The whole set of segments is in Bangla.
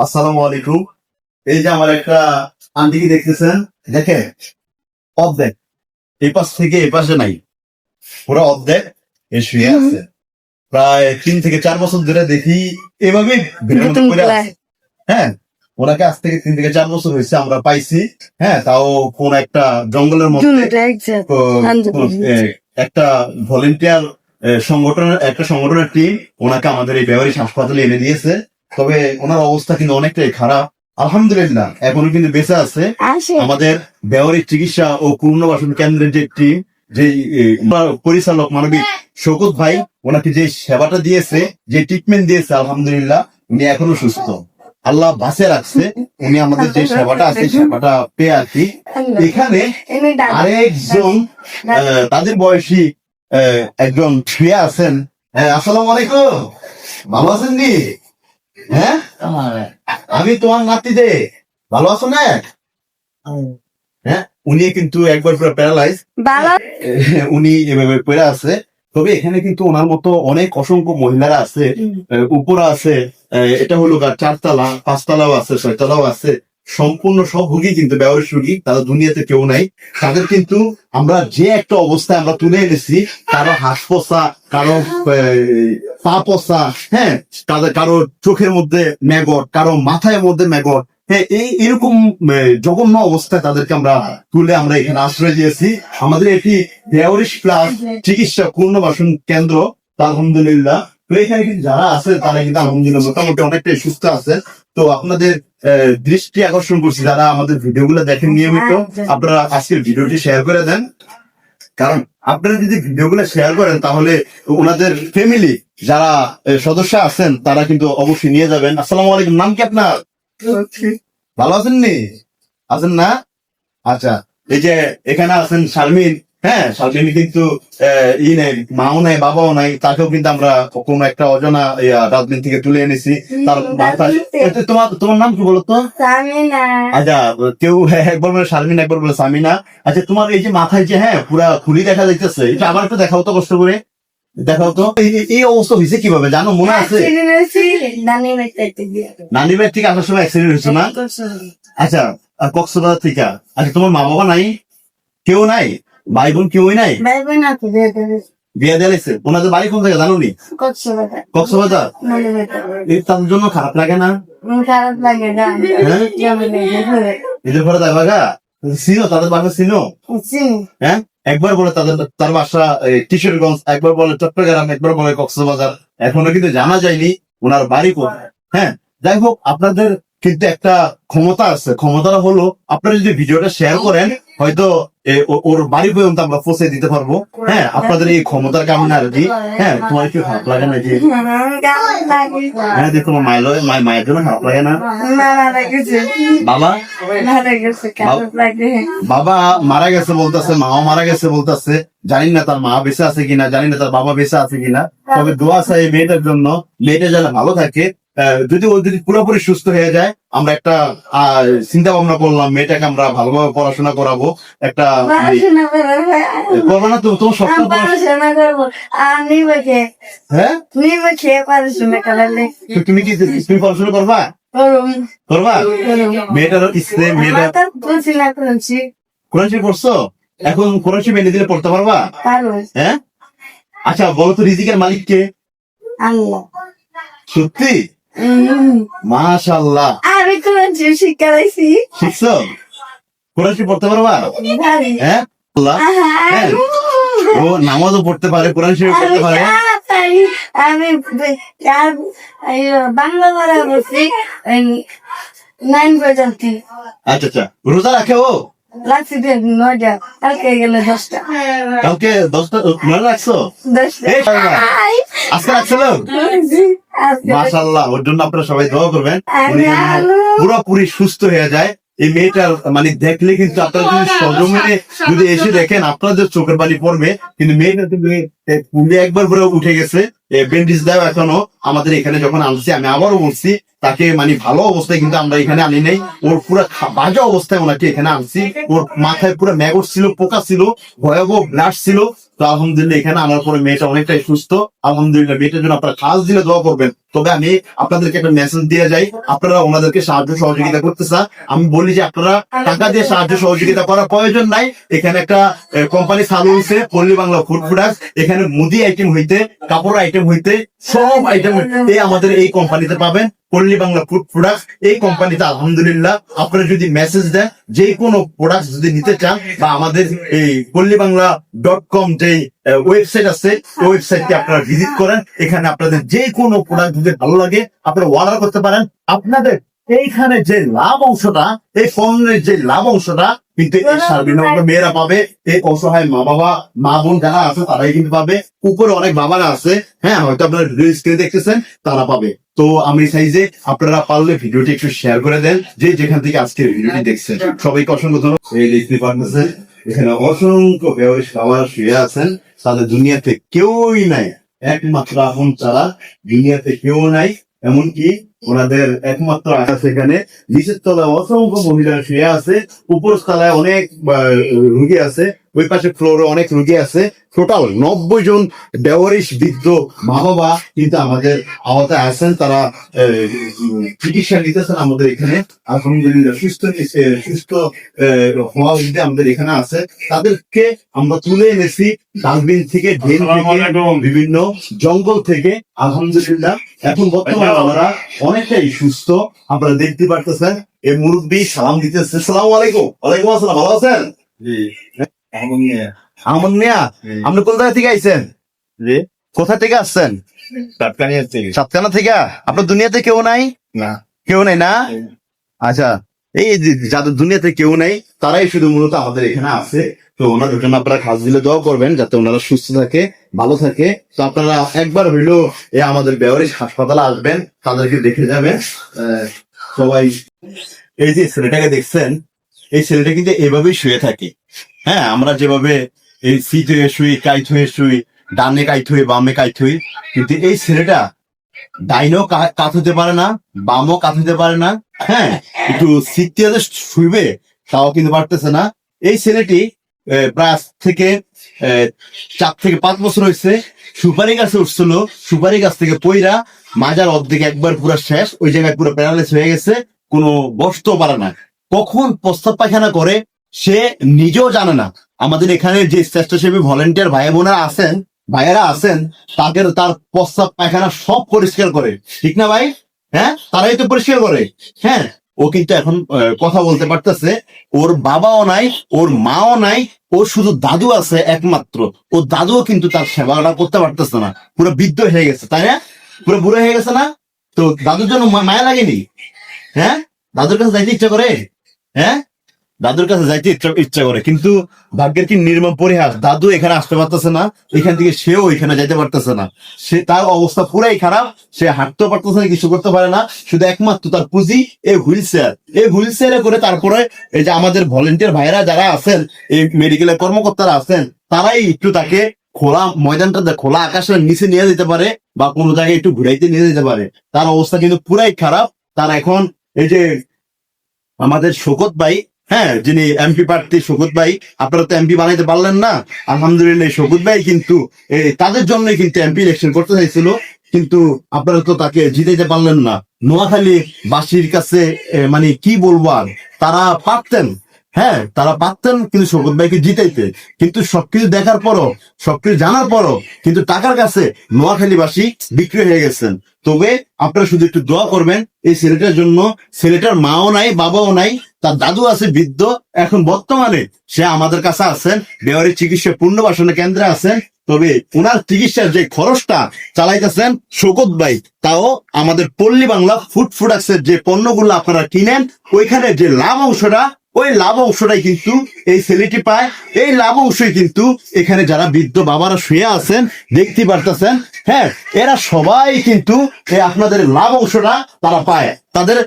আসসালামু আলাইকুম। এই যে আমার একটা আন্টিকে দেখতেছেন, দেখেন অর্ধেক এই পাশ থেকে এই পাশে নাই, পুরো অর্ধেক এ শুয়ে আছে। প্রায় 3 থেকে 4 বছর ধরে দেখি এভাবে ভিড়ের মধ্যে পড়ে আছে। হ্যাঁ, ওনাকে আজ থেকে 3 থেকে 4 বছর হয়েছে আমরা পাইছি। হ্যাঁ, তাও কোন একটা জঙ্গলের মধ্যে একটা ভলেন্টিয়ার সংগঠনের টিম ওনাকে আমাদের এই ব্যবহারিক হাসপাতালে এনে দিয়েছে। তবে ওনার অবস্থা কিন্তু অনেকটাই খারাপ। আলহামদুলিল্লাহ এখনো কিন্তু বেঁচে আছে। আমাদের ব্যবহারিক চিকিৎসা ও পুনর্বাসন কেন্দ্রের যে টিম, যে পরিচালক মানবিক শৌকত ভাই ওনাকে যে সেবাটা দিয়েছে, যে ট্রিটমেন্ট দিয়েছে, আলহামদুলিল্লাহ উনি এখনো সুস্থ। আল্লাহ বাঁচিয়ে রাখছে। উনি আমাদের যে সেবাটা আছে সেবাটা পেয়ে আর কি। এখানে আরেকজন তাদের বয়সী একজন শুয়ে আছেন। আসসালামু আলাইকুম, ভালো আছেন নি? হ্যাঁ, আমি তোমার নাতি দে, ভালো আছো না? হ্যাঁ, উনি কিন্তু একবার পুরো প্যারালাইজ, উনি এভাবে পড়ে আছে। তবে এখানে কিন্তু ওনার মতো অনেক অসংখ্য মহিলারা আছে, উপরে আছে, এটা হলো 4 তলা 5 তলাও আছে, 6 তলাও আছে। সম্পূর্ণ সব রোগী কিন্তু ব্যবহারিক রোগী, তারা দুনিয়াতে কেউ নাই। তাদের কিন্তু আমরা যে একটা অবস্থায় আমরা তুলে এনেছি, কারো হাঁস পচা, কারো পা পচা, হ্যাঁ, কারো চোখের মধ্যে ম্যাগট, কারো মাথায় মধ্যে ম্যাগট, হ্যাঁ, এরকম জঘন্য অবস্থায় তাদেরকে আমরা তুলে আমরা এখানে আশ্রয় দিয়েছি। আমাদের এটি ব্যবহারিক প্লাস চিকিৎসা পুনর্বাসন কেন্দ্র। আলহামদুলিল্লাহ, তো এখানে কিন্তু যারা আছে তারা কিন্তু আলহামদুলিল্লাহ মোটামুটি অনেকটাই সুস্থ আছে। তো আপনাদের দৃষ্টি আকর্ষণ করছি, যারা আমাদের ভিডিও গুলো দেখেন নিয়মিত, আপনারা আজকের ভিডিওটি শেয়ার করে দেন। কারণ আপনারা যদি ভিডিও গুলো শেয়ার করেন তাহলে ওনাদের ফ্যামিলি যারা সদস্য আছেন তারা কিন্তু অবশ্যই নিয়ে যাবেন। আসসালামু আলাইকুম, নাম কি আপনার? ভালো আছেন নি? আছেন না? আচ্ছা, এই যে এখানে আছেন শারমিন। হ্যাঁ, শারমিন কিন্তু নেই, মাও নাই, বাবাও নাই, তাকেও কিন্তু আমরা কোনো একটা অজানা ডাস্টবিন থেকে তুলে এনেছি। তার তোমার নাম কি বলতো? আচ্ছা, কেউ একবার বলে শারমিন, একবার বলে সামিনা। আচ্ছা, তোমার এই যে মাথায় যে পুরা খুলি দেখা যাইতেছে, এটা আবার একটু দেখাও তো, কষ্ট করে দেখাও তো। এই অবস্থা হয়েছে কিভাবে জানো, মনে আছে? নানি ভাই ঠিক আসার সময় অ্যাক্সিডেন্ট হয়েছে না? আচ্ছা, কক্সবাজার থেকে। আচ্ছা, তোমার মা বাবা নাই, কেউ নাই, ভাই বোন কেউই নাই? বিয়ে দিয়েছে। ওনাদের বাড়ি কোন জায়গায় জানো নি? কক্সবাজার। তাদের জন্য খারাপ লাগে না? খারাপ লাগে না। নিজের ঘরে যাবা গা? চিনো তাদের বাসা? চিনো? হ্যাঁ, একবার বলে তার বাসা কিশোরগঞ্জ, একবার বলে চট্টগ্রাম, একবার বলে কক্সবাজার। এখনো কিন্তু জানা যায়নি ওনার বাড়ি কোথায়। হ্যাঁ, যাই হোক, আপনাদের কিন্তু একটা ক্ষমতা আছে। ক্ষমতাটা হলো আপনারা যদি ভিডিওটা শেয়ার করেন, হয়তো ওর বাড়ি পর্যন্ত আমরা পৌঁছে দিতে পারবো। হ্যাঁ, আপনাদের এই ক্ষমতার কারণে আর কি। হ্যাঁ, তোমার কি খারাপ লাগে না? যে হ্যাঁ, যে তোমার মায়ের জন্য খারাপ লাগে না? বাবা মারা গেছে বলতেছে, মাও মারা গেছে বলতেছে। জানি না তার মা বেঁচে আছে কিনা, জানি না তার বাবা বেঁচে আছে কিনা। তবে দোয়া চাই মেয়েটার জন্য, মেয়েটা যেন ভালো থাকে। যদি ও যদি পুরোপুরি সুস্থ হয়ে যায়, আমরা একটা চিন্তা ভাবনা করলাম, মেয়েটাকে আমরা ভালোভাবে পড়াশোনা করাবো। একটা করবো না? তোমার স্বপ্ন? হ্যাঁ, তুমি কি তুমি পড়াশোনা করবা? করবা? মেয়েটার ইচ্ছে, মেয়েটা কোরআন শরীফ পড়ছো? এখন কোরআন শরীফ এনে দিলে পড়তে পারবা? হ্যাঁ, আচ্ছা বলো তো, রিজিকের মালিক কে? আল্লাহ। সত্যি? মাশাআল্লাহ, আমি কোরআন শরীফ শিখাইছি। শিখছো? কোরআন শরীফ পড়তে পারবা? হ্যাঁ, আল্লাহ। হ্যাঁ, ও নামাজও পড়তে পারে, কোরআন শরীফ পড়তে পারে। আমি বাংলা পড়া বলছি 9 পর্যন্ত। আচ্ছা আচ্ছা, রোজা রাখে ও? রাখছি 9টা, কালকে গেলে 10টা। কালকে 10টা মনে রাখছো? 10টা আজকে রাখছিল? মাশাআল্লাহ, ওর জন্য আপনারা সবাই দোয়া করবেন, পুরোপুরি সুস্থ হয়ে যায়। এই মেয়েটার মানে দেখলে কিন্তু আপনারা যদি সজমিনে যদি এসে দেখেন, আপনাদের চোখের পানি পড়বে। কিন্তু মেয়েটা কিন্তু পুলে একবার করে উঠে গেছে, ব্যান্ডেজ দেওয়া এখনো। আমাদের এখানে যখন আনছি, আমি আবারও বলছি, তাকে মানে ভালো অবস্থায় কিন্তু আমরা এখানে আনি নাই, ওর পুরো বাজে অবস্থায় ওনাকে এখানে আনছি। ওর মাথায় পুরো ম্যাগট ছিল, পোকা ছিল, ভয়াবহ ব্লাড ছিল। তো আলহামদুলিল্লাহ এখানে আনার পরে মেয়েটা অনেকটাই সুস্থ। আলহামদুলিল্লাহ মেয়েটার জন্য আপনারা খাস দিলে দোয়া করবেন। তবে আমি আপনাদেরকে একটা মেসেজ দিয়ে যাই, আপনারা ওনাদেরকে সাহায্য সহযোগিতা করতে চান, আমি বলি যে আপনারা টাকা দিয়ে সাহায্য সহযোগিতা করার প্রয়োজন নাই। এখানে একটা কোম্পানি চালু হয়েছে, পল্লী বাংলা ফুড প্রোডাক্ট। এখানে মুদি আইটেম হইতে, কাপড় আইটেম হইতে, সব আইটেম আমাদের এই কোম্পানিতে পাবেন। পল্লী বাংলা ফুড প্রোডাক্ট এই কোম্পানিতে আলহামদুলিল্লাহ আপনারা যদি মেসেজ দেন, যে কোনো প্রোডাক্ট যদি নিতে চান, বা আমাদের এই পল্লীবাংলা.com যে ওয়েবসাইট আছে, ওই ওয়েবসাইটটি আপনারা ভিজিট করেন। এখানে আপনাদের যে কোনো প্রোডাক্ট যদি ভালো লাগে আপনারা অর্ডার করতে পারেন। আপনাদের এইখানে যে লাভ অংশটা, এই পণ্যের যে লাভ অংশটা কিন্তু এই সার্বিক মেয়েরা পাবে, এই অসহায় মা বাবা, মা বোন যারা আছে তারাই কিন্তু পাবে। উপরে অনেক বাবারা আছে, হ্যাঁ, হয়তো আপনারা ভিডিও স্ক্রিনে দেখতেছেন, তারা পাবে। তো আমি চাই যে আপনারা পারলে ভিডিওটি একটু শেয়ার করে দেন, যে যেখান থেকে আজকের ভিডিওটি দেখছেন। সবাইকে অসংখ্য ধন্যবাদ। এই দেখতে পারতেছেন এখানে অসংখ্য ব্যবসায়ী বাবারা শুয়ে আছেন, তাদের দুনিয়াতে কেউই নাই, একমাত্র আপন ছাড়া দুনিয়াতে কেউ নাই। এমনকি ওনাদের একমাত্র আছে এখানে নিচের তলায় অসংখ্য মহিলা শুয়ে আছে, উপর তলায় অনেক রুগী আছে, ওই পাশে ফ্লোরে অনেক রুগী আছে। টোটাল 90 জন বেওয়ারিশ বৃদ্ধ মা বাবা কিন্তু আমাদের আওতায় আছেন। তারা চিকিৎসা নিতেছেন আমাদের এখানে। আলহামদুলিল্লাহ সুস্থ হওয়া যদি আমাদের এখানে আছে। তাদেরকে আমরা তুলে এনেছি ডাস্টবিন থেকে, ড্রেন থেকে, বিভিন্ন জঙ্গল থেকে। আলহামদুলিল্লাহ এখন বর্তমানে আমরা অনেকটাই সুস্থ। আপনারা দেখতে পারতেছেন এই মুরব্বী সালাম দিতেছে। সালাম আলাইকুম। ওয়ালাইকুম আসসালাম। ভালো আছেন? আমন মিয়া, আপনি কোন জায়গা থেকে আইছেন? কোথা থেকে আসছেন? সাতকানা থেকে। আপনার দুনিয়াতে কেউ নাই? না, কেউ নাই না? আচ্ছা, এই যাদের দুনিয়াতে কেউ নাই তারাই শুধু মূলত আমাদের এখানে আছে। তো ওনাদের জন্য আপনারা খাস দিলে দোয়া করবেন, যাতে ওনারা সুস্থ থাকে, ভালো থাকে। তো আপনারা একবার হইলেও আমাদের বেওয়ারিশ হাসপাতালে আসবেন, তাদেরকে দেখে যাবেন সবাই। এই যে ছেলেটাকে দেখছেন, এই ছেলেটা কিন্তু এভাবেই শুয়ে থাকে। হ্যাঁ, আমরা যেভাবে এই সিট হয়ে শুই, কাইট হয়ে শুই, ডানে কাইট হই, বামে কাইট হই, কিন্তু এই ছেলেটা ডাইনও কাত হতে পারে না, বামও কাত হতে পারে না। হ্যাঁ, একটু সিট দিয়ে শুইবে তাও কিন্তু পারতেছে না। এই ছেলেটি প্রায় আজ থেকে 4 থেকে 5 বছর হয়েছে সুপারি গাছে উঠছিল, সুপারি গাছ থেকে পইরা মাজার অর্ধেক একবার পুরো শেষ, ওই জায়গায় পুরো প্যারালাইজ হয়ে গেছে, কোনো বসতেও পারে না। কখন প্রস্তাব পায়খানা করে সে নিজেও জানে না। আমাদের এখানে যে স্বেচ্ছাসেবী ভলেন্টিয়ার ভাইয়েরা আছেন, তার প্রস্তাব পায়খানা সব পরিষ্কার করে, ঠিক না ভাই? হ্যাঁ, তারাই তো পরিষ্কার করে। হ্যাঁ, ও কিন্তু এখন কথা বলতে পারতেছে। ওর বাবাও নাই, ওর মাও নাই, ওর শুধু দাদু আছে একমাত্র। ও দাদুও কিন্তু তার সেবাটা করতে পারতেছে না, পুরো বৃদ্ধ হয়ে গেছে, তাই না? পুরো বুড়ো হয়ে গেছে না? তো দাদুর জন্য মায়া লাগেনি? হ্যাঁ, দাদুর কাছে যাইতে ইচ্ছা করে? হ্যাঁ, দাদুর কাছে যাইতে ইচ্ছা করে, কিন্তু ভাগ্যের কি নির্মম পরিহাস, দাদু এখানে আসতে পারতেছে না, এখান থেকে সেও এখানে যাইতে পারতেছে না। তার অবস্থা পুরাই খারাপ, সে হাঁটতেও পারতেছে না, কিছু করতে পারে না, শুধু একমাত্র তার পুঁজি এই হুইল চেয়ারে করে। তারপরে এই যে আমাদের ভলেন্টিয়ার ভাইরা যারা আছেন, এই মেডিকেলের কর্মকর্তারা আছেন, তারাই একটু তাকে খোলা ময়দানটা, খোলা আকাশের নিচে নিয়ে যেতে পারে, বা কোনো জায়গায় একটু ঘুরাইতে নিয়ে যেতে পারে। তার অবস্থা কিন্তু পুরাই খারাপ। তার এখন এই যে আমাদের শোকত ভাই, হ্যাঁ, যিনি এমপি প্রার্থী শোকত ভাই, আপনারা তো এমপি বানাইতে পারলেন না। আলহামদুলিল্লাহ শোকত ভাই কিন্তু তাদের জন্য কিন্তু এমপি ইলেকশন করতে চাইছিল, কিন্তু আপনারা তো তাকে জিতাইতে পারলেন না। নোয়াখালী বাসীর কাছে মানে কি বলবো আর, তারা পারতেন, হ্যাঁ তারা পারতেন কিন্তু শোকত ভাইকে জিতাইতে, কিন্তু সবকিছু দেখার পরও, সবকিছু জানার পরও কিন্তু টাকার কাছে নোয়াখালীবাসী বিক্রি হয়ে গেছেন। তবে আপনারা শুধু একটু দোয়া করবেন এই ছেলেটার জন্য। ছেলেটার মাও নাই, বাবাও নাই, তার দাদু আছে বৃদ্ধ। এখন বর্তমানে সে আমাদের কাছে আছেন, বেওয়ারি চিকিৎসা পুনর্বাসন কেন্দ্রে আছেন। তবে ওনার চিকিৎসার যে খরচটা চালাইতেছেন শোকত ভাই, তাও আমাদের পল্লী বাংলা ফুড প্রোডাক্টসের যে পণ্যগুলো আপনারা কিনেন, ওইখানে যে লাভ অংশটা, ওই লাভ অংশটাই কিন্তু এই ছেলেটি পায়। এই লাভ অংশই কিন্তু এখানে যারা বৃদ্ধ বাবারা শুয়ে আছেন দেখতে পারতেছেন, হ্যাঁ, এরা সবাই কিন্তু আপনাদের লাভ অংশটা তারা পায়। তাদের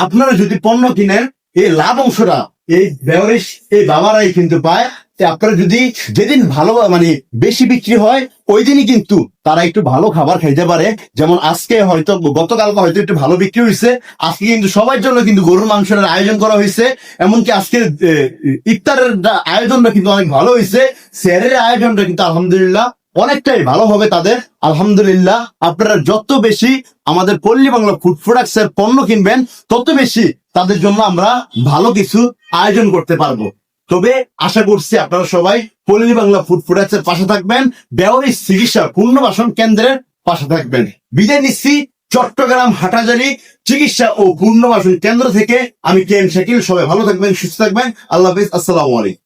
আপনারা যদি পণ্য কিনেন, এই লাভ অংশটা এই বেওয়ারিশ এই বাবারাই কিন্তু পায়। আপনারা যদি যেদিন ভালো মানে বেশি বিক্রি হয় ওই দিনই কিন্তু তারা একটু ভালো খাবার খাইতে পারে। যেমন আজকে হয়তো গতকালকে হয়তো একটু ভালো বিক্রি হয়েছে, আজকে কিন্তু সবার জন্য কিন্তু গরুর মাংসের আয়োজন করা হয়েছে। এমনকি আজকে ইফতারের আয়োজনটা কিন্তু অনেক ভালো হয়েছে, সেহরের আয়োজনটা কিন্তু আলহামদুলিল্লাহ অনেকটাই ভালো হবে তাদের। আলহামদুলিল্লাহ আপনারা যত বেশি আমাদের পল্লী বাংলা ফুড প্রোডাক্টস এর পণ্য কিনবেন তত বেশি তাদের জন্য আমরা ভালো কিছু আয়োজন করতে পারবো। তবে আশা করছি আপনারা সবাই পল্লী বাংলা ফুড প্রোডাক্টস এর পাশে থাকবেন, ব্যবহারিক চিকিৎসা পুনর্বাসন কেন্দ্রের পাশে থাকবেন। বিদায় নিচ্ছি চট্টগ্রাম হাটাজারি চিকিৎসা ও পুনর্বাসন কেন্দ্র থেকে। আমি কে এম শাকিল। সবাই ভালো থাকবেন, সুস্থ থাকবেন। আল্লাহ হাফিজ, আসসালামু আলাইকুম।